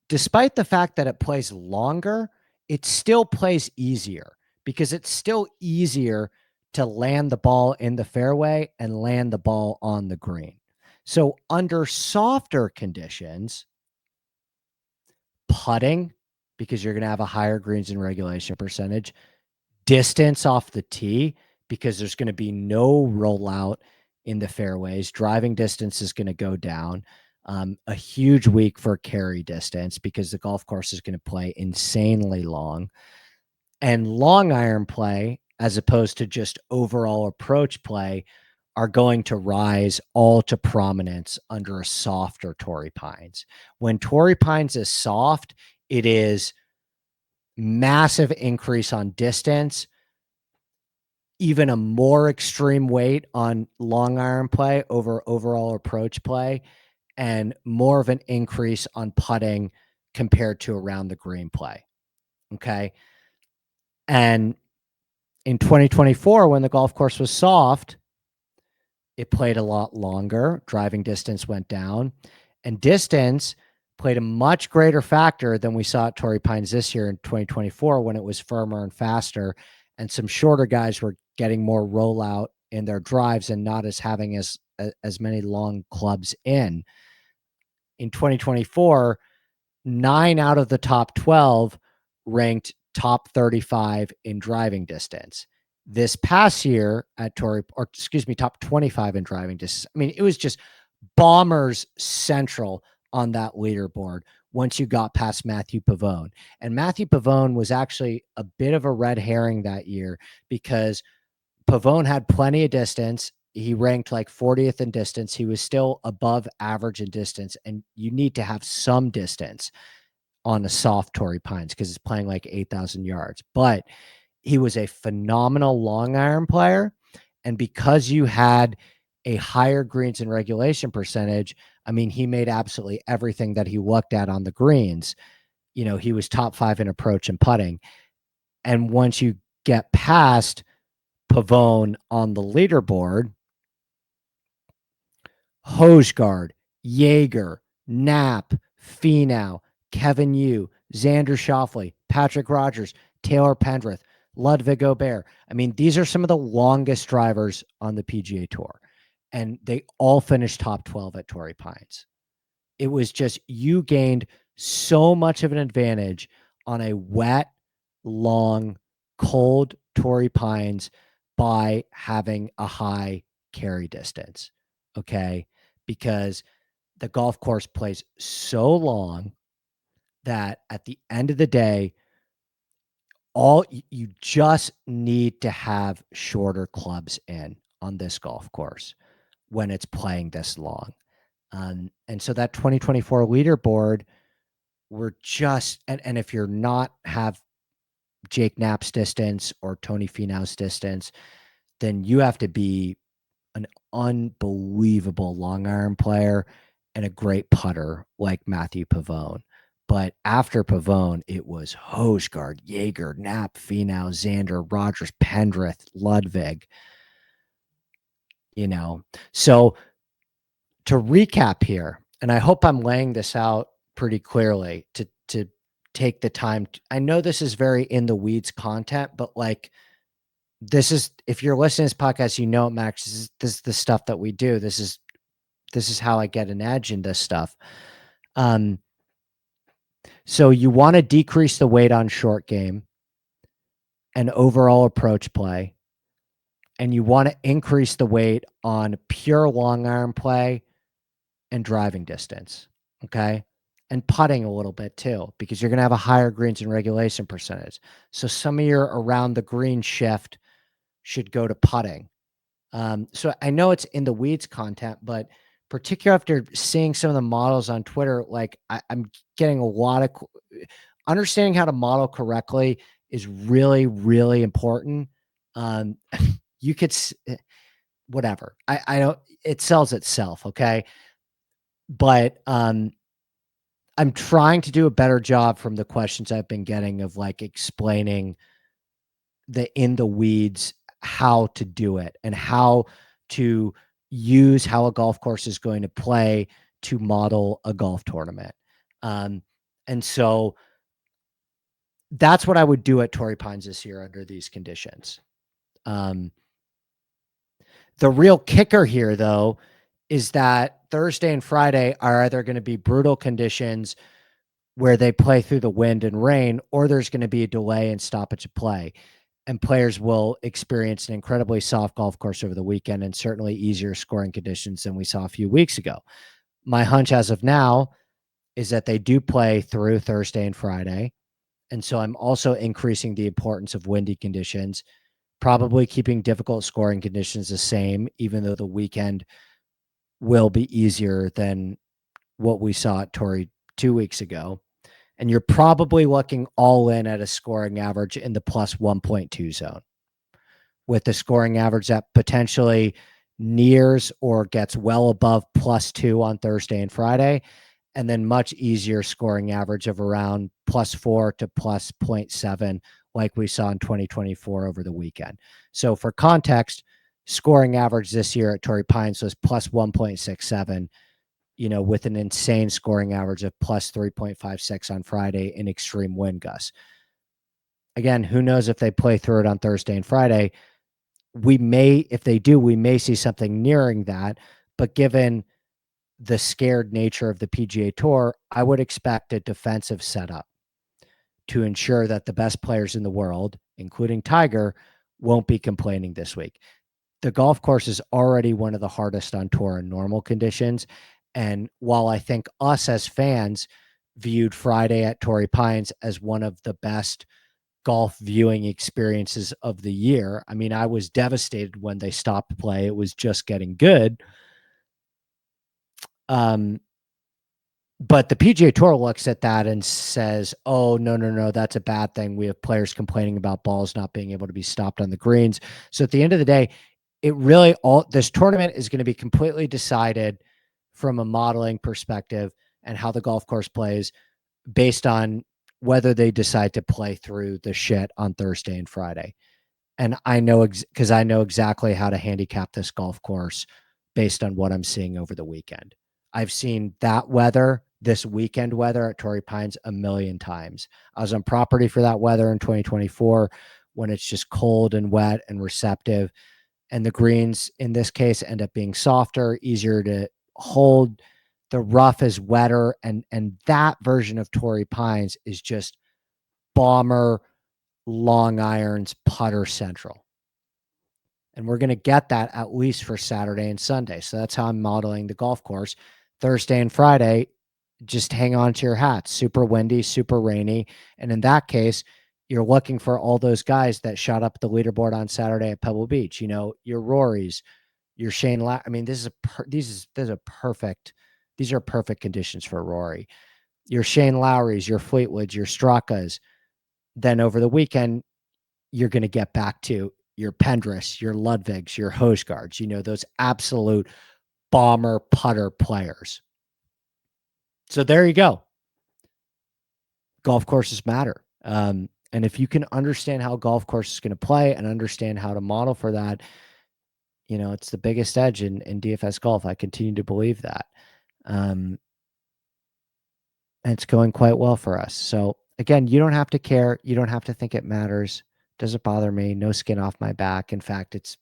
despite the fact that it plays longer, it still plays easier, because it's still easier to land the ball in the fairway and land the ball on the green. So under softer conditions, putting, because you're going to have a higher greens in regulation percentage, distance off the tee, because there's going to be no rollout in the fairways. Driving distance is going to go down. A huge week for carry distance, because the golf course is going to play insanely long. And long iron play, as opposed to just overall approach play, are going to rise all to prominence under a softer Torrey Pines. When Torrey Pines is soft, it is massive increase on distance, even a more extreme weight on long iron play over overall approach play, and more of an increase on putting compared to around the green play. Okay. And in 2024, when the golf course was soft, it played a lot longer. Driving distance went down, and distance played a much greater factor than we saw at Torrey Pines this year in 2024, when it was firmer and faster, and some shorter guys were getting more rollout in their drives and not as having as many long clubs in. In 2024, 9 out of the top 12 ranked top 35 in driving distance. This past year at Torrey, or excuse me, top 25 in driving distance. I mean, it was just bombers central on that leaderboard once you got past Matthew Pavone. And Matthew Pavone was actually a bit of a red herring that year, because Pavone had plenty of distance. he ranked like 40th in distance. He was still above average in distance, and you need to have some distance on a soft Torrey Pines because it's playing like 8,000 yards. But he was a phenomenal long iron player. And because you had a higher greens and regulation percentage, I mean, he made absolutely everything that he looked at on the greens. He was top 5 in approach and putting. And once you get past Pavone on the leaderboard, Hojgaard, Jaeger, Knapp, Finau, Kevin Yu, Xander Schauffele, Patrick Rogers, Taylor Pendrith, Ludwig Aubert. I mean, these are some of the longest drivers on the PGA Tour, and they all finished top 12 at Torrey Pines. It was just, you gained so much of an advantage on a wet, long, cold Torrey Pines by having a high carry distance. Okay. Because the golf course plays so long that at the end of the day, you just need to have shorter clubs in on this golf course when it's playing this long. And so that 2024 leaderboard, we're just, and if you're not have Jake Knapp's distance or Tony Finau's distance, then you have to be an unbelievable long iron player and a great putter like Matthew Pavone. But after Pavone, it was Hojgaard, Jaeger, Knapp, Finau, Xander, Rogers, Pendrith, Ludwig. So to recap here, and I hope I'm laying this out pretty clearly to take the time. I know this is very in the weeds content, but like, this is, if you're listening to this podcast, Max, this is the stuff that we do. This is how I get an edge in this stuff. So you want to decrease the weight on short game and overall approach play, and you want to increase the weight on pure long iron play and driving distance. Okay. And putting a little bit too, because you're going to have a higher greens and regulation percentage. So some of your around the green shift should go to putting. So I know it's in the weeds content, but particularly after seeing some of the models on Twitter, like I'm getting a lot of understanding how to model correctly is really, really important. You could, whatever. I don't, it sells itself. Okay. But, I'm trying to do a better job from the questions I've been getting of like explaining the in the weeds, how to do it and how to use how a golf course is going to play to model a golf tournament. And so that's what I would do at Torrey Pines this year under these conditions. The real kicker here, though, is that Thursday and Friday are either going to be brutal conditions where they play through the wind and rain, or there's going to be a delay and stoppage of play. And players will experience an incredibly soft golf course over the weekend and certainly easier scoring conditions than we saw a few weeks ago. My hunch as of now is that they do play through Thursday and Friday. And so I'm also increasing the importance of windy conditions, probably keeping difficult scoring conditions the same, even though the weekend will be easier than what we saw at Torrey 2 weeks ago. And you're probably looking all in at a scoring average in the plus 1.2 zone, with the scoring average that potentially nears or gets well above plus 2 on Thursday and Friday, and then much easier scoring average of around plus 4 to plus 0.7, like we saw in 2024 over the weekend. So for context, scoring average this year at Torrey Pines was plus 1.67, with an insane scoring average of plus 3.56 on Friday in extreme wind gusts. Again, who knows if they play through it on Thursday and Friday. If they do, we may see something nearing that. But given the scared nature of the PGA Tour, I would expect a defensive setup to ensure that the best players in the world, including Tiger, won't be complaining this week. The golf course is already one of the hardest on tour in normal conditions. And while I think us as fans viewed Friday at Torrey Pines as one of the best golf viewing experiences of the year. I mean, I was devastated when they stopped play. It was just getting good. But the PGA Tour looks at that and says, "Oh, no, no, no, that's a bad thing. We have players complaining about balls not being able to be stopped on the greens." So at the end of the day, it really this tournament is going to be completely decided from a modeling perspective and how the golf course plays based on whether they decide to play through the shit on Thursday and Friday. And I know because I know exactly how to handicap this golf course based on what I'm seeing over the weekend. I've seen that weather, this weekend weather at Torrey Pines a million times. I was on property for that weather in 2024 when it's just cold and wet and receptive. And the greens in this case end up being softer, easier to hold. The rough is wetter. And that version of Torrey Pines is just bomber, long irons, putter central. And we're going to get that at least for Saturday and Sunday. So that's how I'm modeling the golf course. Thursday and Friday, just hang on to your hats. Super windy, super rainy. And in that case, you're looking for all those guys that shot up the leaderboard on Saturday at Pebble Beach. You know, your Rorys, your Shane. I mean, these are perfect conditions for Rory. Your Shane Lowrys, your Fleetwoods, your Stracas. Then over the weekend, you're going to get back to your Pendriths, your Ludvigs, your Hosgaards, you know, those absolute bomber putter players. So there you go. Golf courses matter. And if you can understand how golf course is going to play and understand how to model for that, you know, it's the biggest edge in DFS golf. I continue to believe that. And it's going quite well for us. So again, you don't have to care. You don't have to think it matters. Doesn't bother me. No skin off my back. In fact, it's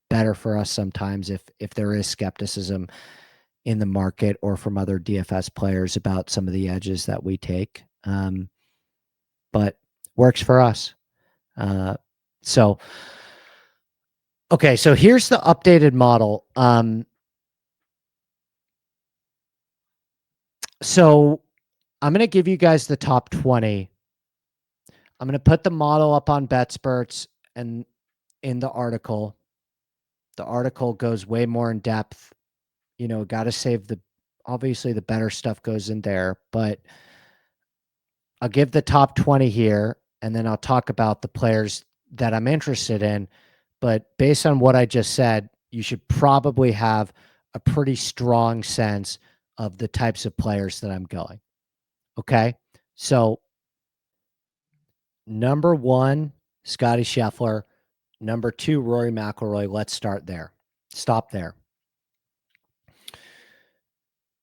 better for us sometimes if there is skepticism in the market or from other DFS players about some of the edges that we take. But works for us. So, okay. So here's the updated model. So I'm going to give you guys the top 20. I'm going to put the model up on BetSperts and in the article. The article goes way more in depth. You know, got to save obviously the better stuff goes in there, but I'll give the top 20 here, and then I'll talk about the players that I'm interested in. But based on what I just said, you should probably have a pretty strong sense of the types of players that I'm going. Okay. So number 1, Scotty Scheffler. Number 2, Rory McIlroy. Let's start there. Stop there.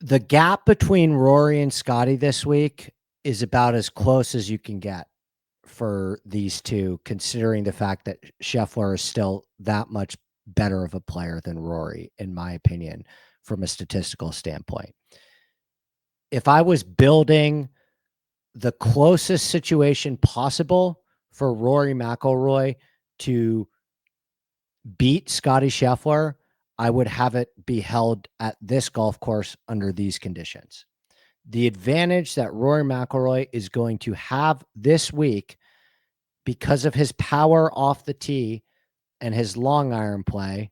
The gap between Rory and Scotty this week is about as close as you can get for these two, considering the fact that Scheffler is still that much better of a player than Rory, in my opinion, from a statistical standpoint. If I was building the closest situation possible for Rory McIlroy to beat Scotty Scheffler, I would have it be held at this golf course under these conditions. The advantage that Rory McIlroy is going to have this week because of his power off the tee and his long iron play,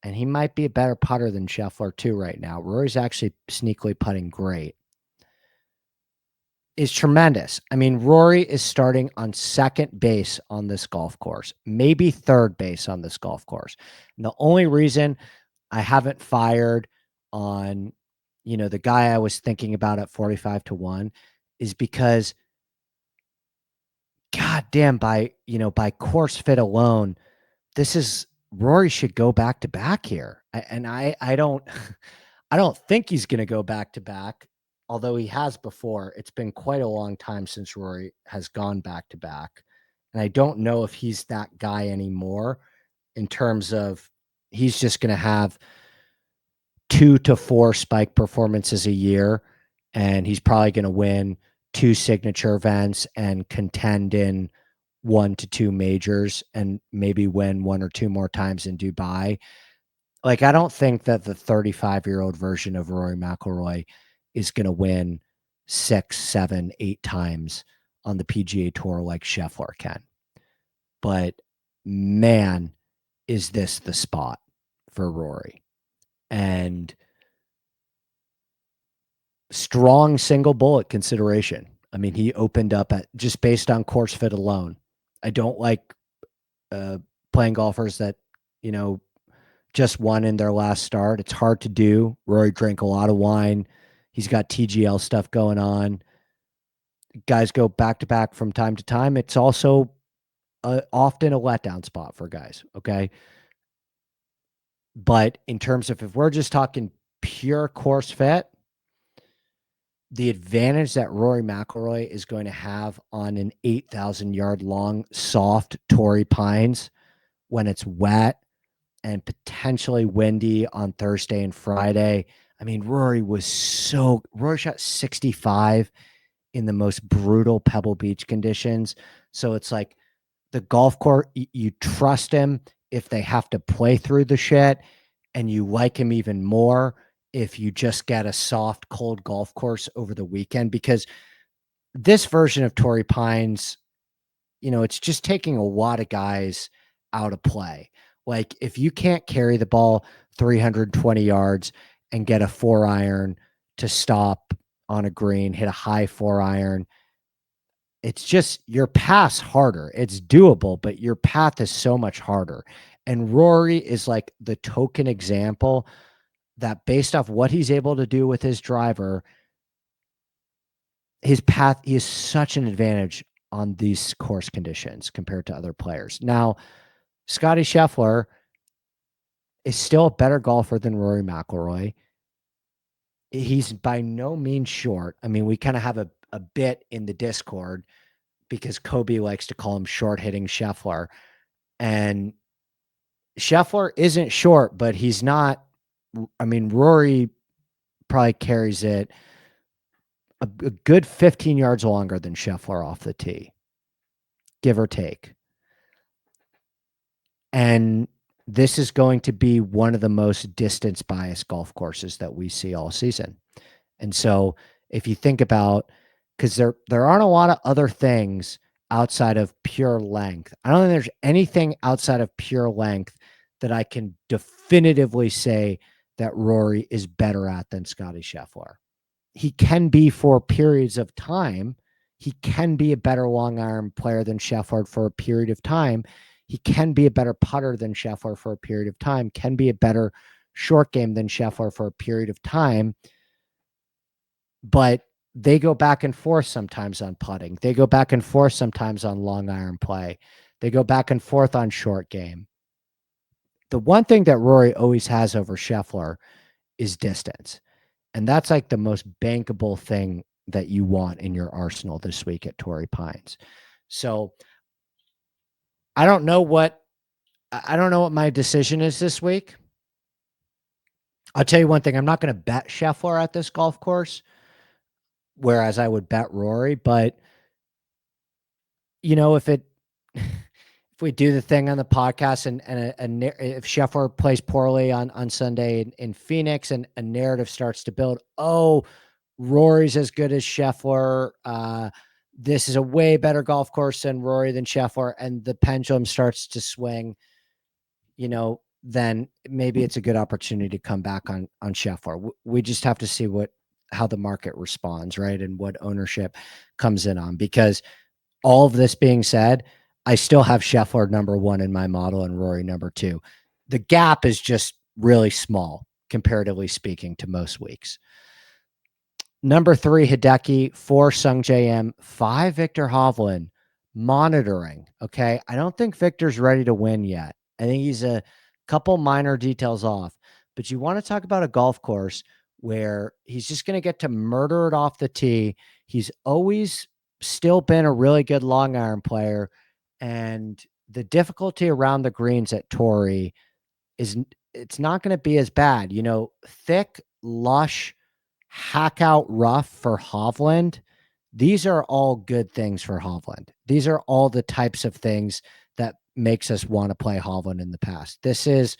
and he might be a better putter than Scheffler too right now. Rory's actually sneakily putting great. Is tremendous. I mean, Rory is starting on second base on this golf course, maybe third base on this golf course. And the only reason I haven't fired on, you know, the guy I was thinking about at 45-1 is because, God damn, by course fit alone, Rory should go back to back here. I don't I don't think he's going to go back to back, although he has before. It's been quite a long time since Rory has gone back to back. And I don't know if he's that guy anymore in terms of he's just going to have 2 to 4 spike performances a year. And he's probably going to win 2 signature events and contend in 1 to 2 majors and maybe win 1 or 2 more times in Dubai. Like, I don't think that the 35-year-old version of Rory McIlroy is going to win 6, 7, 8 times on the PGA Tour like Scheffler can. But man, is this the spot for Rory. And strong single bullet consideration. I mean, he opened up at just based on course fit alone. I don't like playing golfers that, you know, just won in their last start. It's hard to do. Rory drank a lot of wine. He's got TGL stuff going on. Guys go back to back from time to time. It's also often a letdown spot for guys. Okay. But in terms of if we're just talking pure course fit, the advantage that Rory McIlroy is going to have on an 8,000 yard long soft Torrey Pines when it's wet and potentially windy on Thursday and Friday. I mean, Rory shot 65 in the most brutal Pebble Beach conditions. So it's like the golf course, you trust him if they have to play through the shit, and you like him even more if you just get a soft, cold golf course over the weekend, because this version of Torrey Pines, it's just taking a lot of guys out of play. Like if you can't carry the ball 320 yards and get a 4-iron to stop on a green, hit a high 4-iron, it's just your path's harder. It's doable, but your path is so much harder. And Rory is like the token example that based off what he's able to do with his driver, his path, he is such an advantage on these course conditions compared to other players. Now, Scotty Scheffler is still a better golfer than Rory McIlroy. He's by no means short. I mean, we kind of have a bit in the Discord because Kobe likes to call him short hitting Scheffler. And Scheffler isn't short, but he's not. I mean, Rory probably carries it a good 15 yards longer than Scheffler off the tee, give or take. And this is going to be one of the most distance biased golf courses that we see all season. And so if you think about, because there aren't a lot of other things outside of pure length. I don't think there's anything outside of pure length that I can definitively say that Rory is better at than Scotty Scheffler. He can be for periods of time. He can be a better long iron player than Scheffler for a period of time. He can be a better putter than Scheffler for a period of time, can be a better short game than Scheffler for a period of time. But they go back and forth sometimes on putting. They go back and forth sometimes on long iron play. They go back and forth on short game. The one thing that Rory always has over Scheffler is distance. And that's like the most bankable thing that you want in your arsenal this week at Torrey Pines. So I don't know what my decision is this week. I'll tell you one thing. I'm not going to bet Scheffler at this golf course, whereas I would bet Rory. But, if we do the thing on the podcast and if Scheffler plays poorly on Sunday in Phoenix and a narrative starts to build, oh, Rory's as good as Scheffler. This is a way better golf course than Rory than Scheffler. And the pendulum starts to swing, then maybe it's a good opportunity to come back on Scheffler. We just have to see how the market responds, right? And what ownership comes in on, because all of this being said, I still have Scheffler number 1 in my model and Rory number 2. The gap is just really small, comparatively speaking, to most weeks. Number 3, Hideki. 4, Sungjae Im. 5, Victor Hovland. Monitoring. Okay. I don't think Victor's ready to win yet. I think he's a couple minor details off, but you want to talk about a golf course where he's just going to get to murder it off the tee. He's always still been a really good long iron player. And the difficulty around the greens at Torrey it's not going to be as bad. Thick, lush, hack out rough for Hovland. These are all good things for Hovland. These are all the types of things that makes us want to play Hovland in the past. This is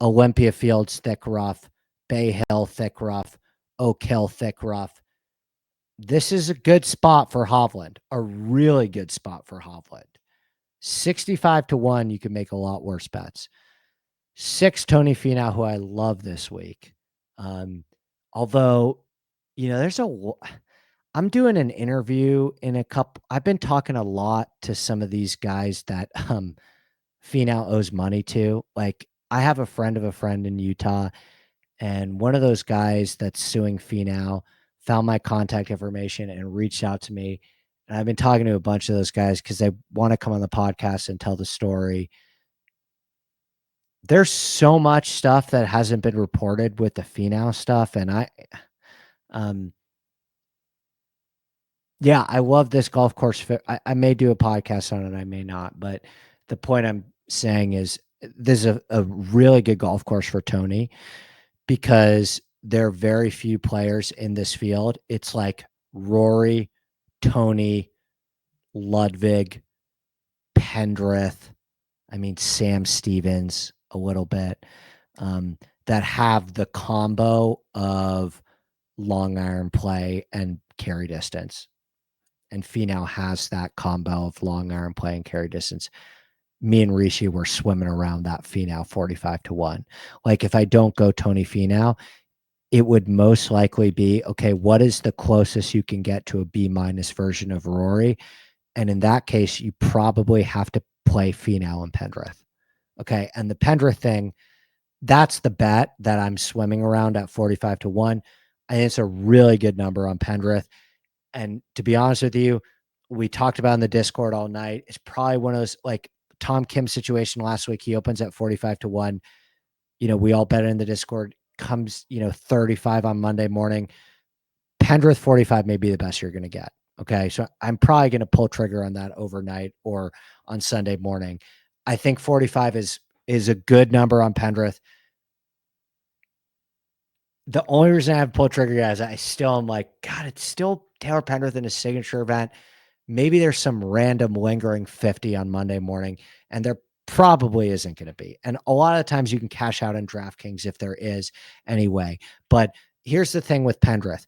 Olympia Fields thick rough, Bay Hill thick rough, Oak Hill thick rough. This is a good spot for Hovland, a really good spot for Hovland. 65 to 1, you can make a lot worse bets. 6, Tony Finau, who I love this week. Although, there's I'm doing an interview in a couple. I've been talking a lot to some of these guys that Finau owes money to. Like, I have a friend of a friend in Utah, and one of those guys that's suing Finau found my contact information and reached out to me. And I've been talking to a bunch of those guys because they want to come on the podcast and tell the story. There's so much stuff that hasn't been reported with the Finau stuff, and um, yeah, I love this golf course. I may do a podcast on it, I may not, but the point I'm saying is this is a really good golf course for Tony because there are very few players in this field. It's like Rory, Tony, Ludwig, Pendrith, Sam Stevens a little bit, that have the combo of long iron play and carry distance. And Finau has that combo of long iron play and carry distance. Me and Rishi were swimming around that Finau 45 to 1. Like, if I don't go Tony Finau, it would most likely be, okay, what is the closest you can get to a B- version of Rory? And in that case, you probably have to play Finau and Pendrith. Okay. And the Pendrith thing, that's the bet that I'm swimming around at 45 to 1. I think it's a really good number on Pendrith. And to be honest with you, we talked about in the Discord all night. It's probably one of those, like Tom Kim's situation last week. He opens at 45 to 1. We all bet in the Discord, comes, 35 on Monday morning. Pendrith 45 may be the best you're going to get. Okay. So I'm probably going to pull trigger on that overnight or on Sunday morning. I think 45 is a good number on Pendrith. The only reason I have pulled trigger, guys, I still am like, God, it's still Taylor Pendrith in his signature event. Maybe there's some random lingering 50 on Monday morning, and there probably isn't going to be. And a lot of times you can cash out in DraftKings if there is anyway. But here's the thing with Pendrith.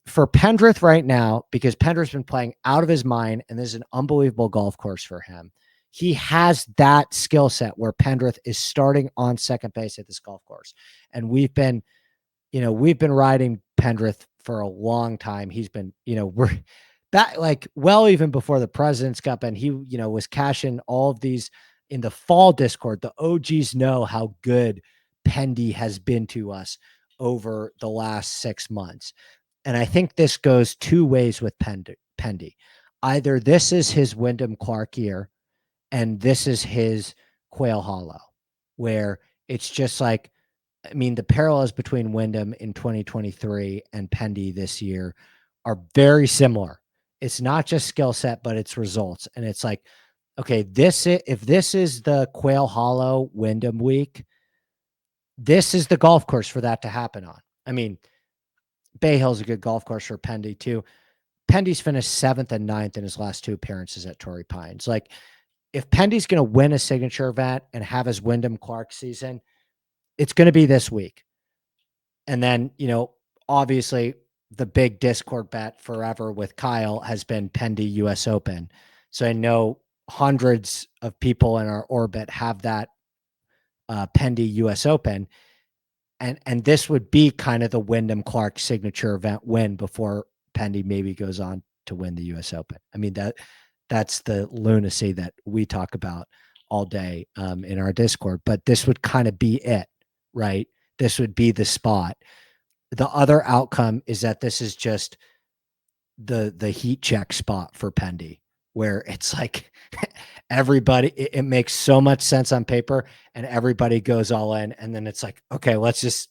For Pendrith right now, because Pendrith's been playing out of his mind, and this is an unbelievable golf course for him. He has that skill set where Pendrith is starting on second base at this golf course. And we've been riding Pendrith for a long time. He's been, we're that, like, well, even before the President's Cup, and he, was cashing all of these in the fall Discord. The OGs know how good Pendy has been to us over the last 6 months. And I think this goes two ways with Pendy. Either this is his Wyndham Clark year, and this is his Quail Hollow, where it's just like, the parallels between Wyndham in 2023 and Pendy this year are very similar. It's not just skill set, but it's results. And it's like, okay, if this is the Quail Hollow Wyndham week, this is the golf course for that to happen on. Bay Hill's a good golf course for Pendy too. Pendy's finished 7th and 9th in his last 2 appearances at Torrey Pines. Like, if Pendy's going to win a signature event and have his Wyndham Clark season, it's going to be this week. And then, obviously the big Discord bet forever with Kyle has been Pendy US Open. So I know hundreds of people in our orbit have that Pendy US Open. And this would be kind of the Wyndham Clark signature event win before Pendy maybe goes on to win the US Open. That's the lunacy that we talk about all day in our Discord, but this would kind of be it, right? This would be the spot. The other outcome is that this is just the heat check spot for Pendy, where it's like everybody, it makes so much sense on paper and everybody goes all in. And then it's like, okay, let's just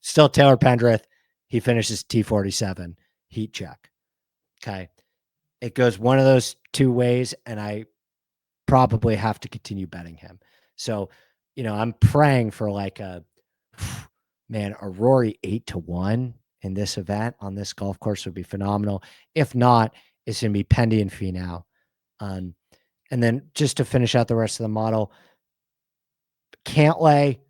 still Taylor Pendrith. He finishes T47 heat check. Okay. It goes one of those two ways, and I probably have to continue betting him. So, I'm praying for like a Rory 8 to 1 in this event on this golf course would be phenomenal. If not, it's going to be Pendy and Finau. And then just to finish out the rest of the model, Cantlay,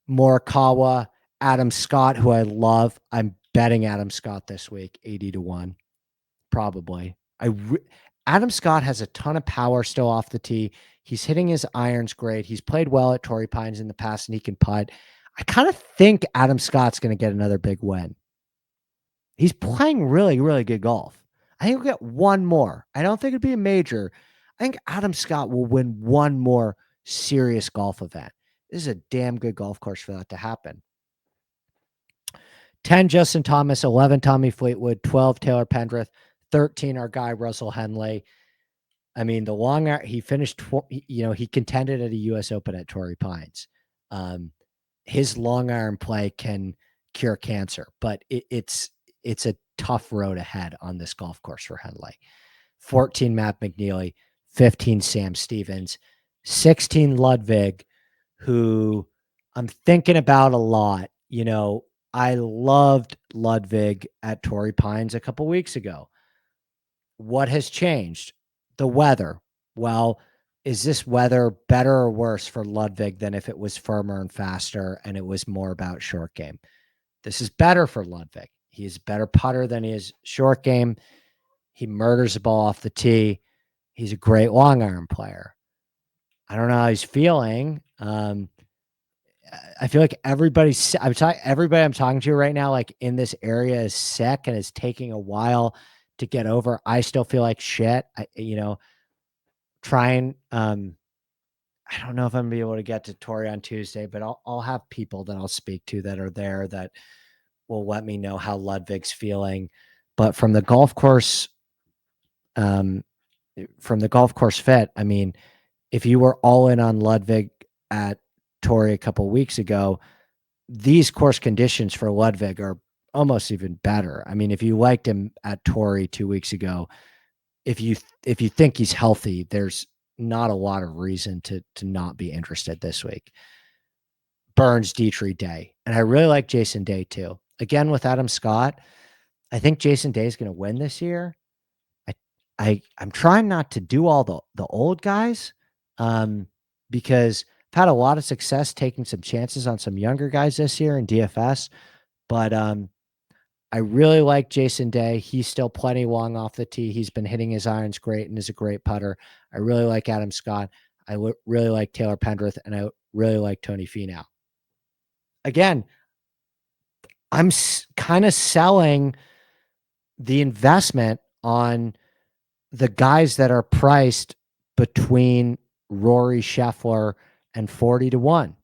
Morikawa, Adam Scott, who I love. I'm betting Adam Scott this week, 80 to 1. probably. Adam Scott has a ton of power still off the tee. He's hitting his irons great. He's played well at Torrey Pines in the past, and he can putt. I kind of think Adam Scott's going to get another big win. He's playing really, really good golf. I think he'll get one more. I don't think it'd be a major. I think Adam Scott will win one more serious golf event. This is a damn good golf course for that to happen. 10, Justin Thomas, 11, Tommy Fleetwood, 12, Taylor Pendrith, 13, our guy, Russell Henley. I mean, the long he finished, he contended at a U.S. Open at Torrey Pines. His long iron play can cure cancer, but it's a tough road ahead on this golf course for Henley. 14, Matt McNeely, 15, Sam Stevens, 16, Ludwig, who I'm thinking about a lot. I loved Ludwig at Torrey Pines a couple weeks ago. What has changed? The weather. Well, is this weather better or worse for Ludwig than if it was firmer and faster and it was more about short game? This is better for Ludwig. He's a better putter than he is short game. He murders the ball off the tee. He's a great long iron player. I don't know how he's feeling. I feel like everybody I'm talking to right now, like in this area, is sick and is taking a while to get over. I still feel like shit. Trying. I don't know if I'm gonna be able to get to Torrey on Tuesday, but I'll have people that I'll speak to that are there that will let me know how Ludwig's feeling. But from the golf course fit, I mean, if you were all in on Ludwig at Torrey a couple weeks ago, these course conditions for Ludwig are almost even better. I mean, if you liked him at Torrey 2 weeks ago, if you think he's healthy, there's not a lot of reason to not be interested this week. Burns, Dietrich, Day. And I really like Jason Day too. Again, with Adam Scott, I think Jason Day is going to win this year. I'm trying not to do all the old guys because I've had a lot of success taking some chances on some younger guys this year in DFS. But I really like Jason Day. He's still plenty long off the tee. He's been hitting his irons great and is a great putter. I really like Adam Scott. I really like Taylor Pendrith, and I really like Tony Finau. Again, I'm kind of selling the investment on the guys that are priced between Rory, Scheffler, and 40-1.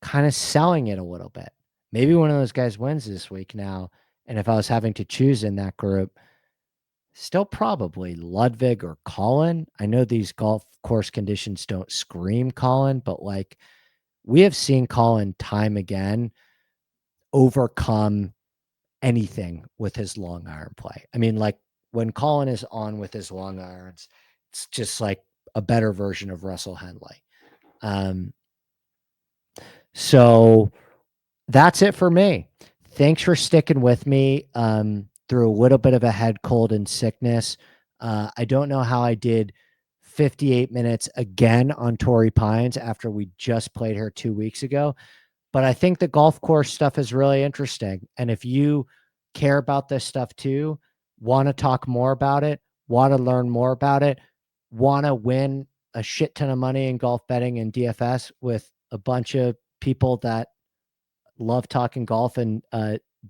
Kind of selling it a little bit. Maybe one of those guys wins this week now. And if I was having to choose in that group, still probably Ludwig or Colin. I know these golf course conditions don't scream Colin, but like we have seen Colin time again overcome anything with his long iron play. I mean, like when Colin is on with his long irons, it's just like a better version of Russell Henley. So that's it for me. Thanks for sticking with me through a little bit of a head cold and sickness. I don't know how I did 58 minutes again on Torrey Pines after we just played here 2 weeks ago, but I think the golf course stuff is really interesting. And if you care about this stuff too, want to talk more about it, want to learn more about it, want to win a shit ton of money in golf betting and DFS with a bunch of people that love talking golf and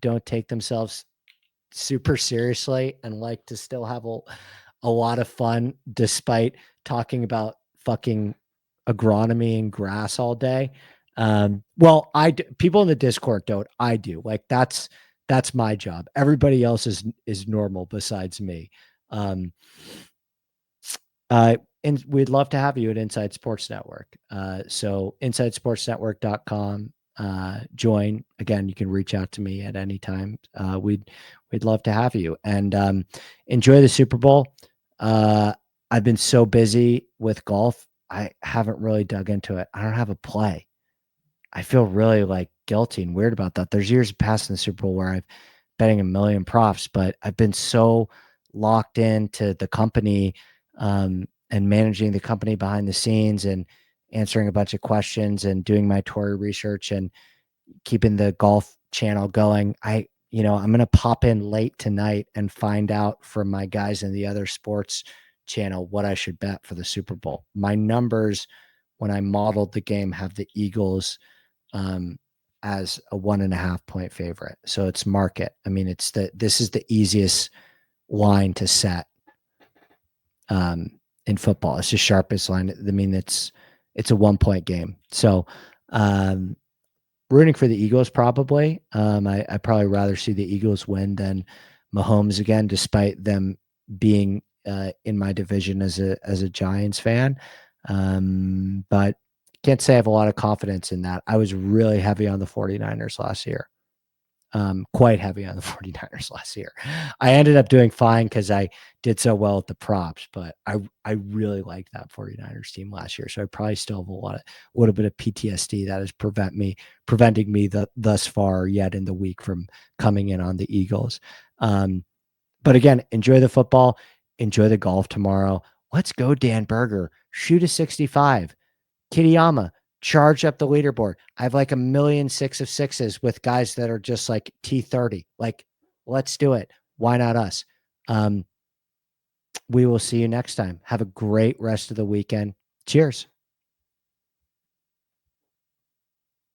don't take themselves super seriously and like to still have a lot of fun despite talking about fucking agronomy and grass all day. Well, people in the Discord don't. I do. Like that's my job. Everybody else is normal besides me. And we'd love to have you at Inside Sports Network. So insidesportsnetwork.com. Join. Again, you can reach out to me at any time. We'd love to have you, and enjoy the Super Bowl. I've been so busy with golf, I haven't really dug into it. I don't have a play. I feel really like guilty and weird about that. There's years past in the Super Bowl where I've betting a million props, but I've been so locked into the company and managing the company behind the scenes and answering a bunch of questions and doing my Torrey research and keeping the golf channel going. I'm going to pop in late tonight and find out from my guys in the other sports channel what I should bet for the Super Bowl. My numbers when I modeled the game have the Eagles as a 1.5 point favorite. So it's market. I mean, this is the easiest line to set in football. It's the sharpest line. I mean, it's a 1 point game. So rooting for the Eagles probably. I probably rather see the Eagles win than Mahomes again, despite them being in my division as a Giants fan. But can't say I have a lot of confidence in that. I was really heavy on the 49ers last year. Quite heavy on the 49ers last year. I ended up doing fine because I did so well at the props, but I really liked that 49ers team last year. So I probably still have a little bit of PTSD that is preventing me thus far yet in the week from coming in on the Eagles. But again, enjoy the football, enjoy the golf tomorrow. Let's go, Dan Berger. Shoot a 65. Kitayama, charge up the leaderboard. I have like 1,000,006 of sixes with guys that are just like T30. Like, let's do it. Why not us? We will see you next time. Have a great rest of the weekend. Cheers.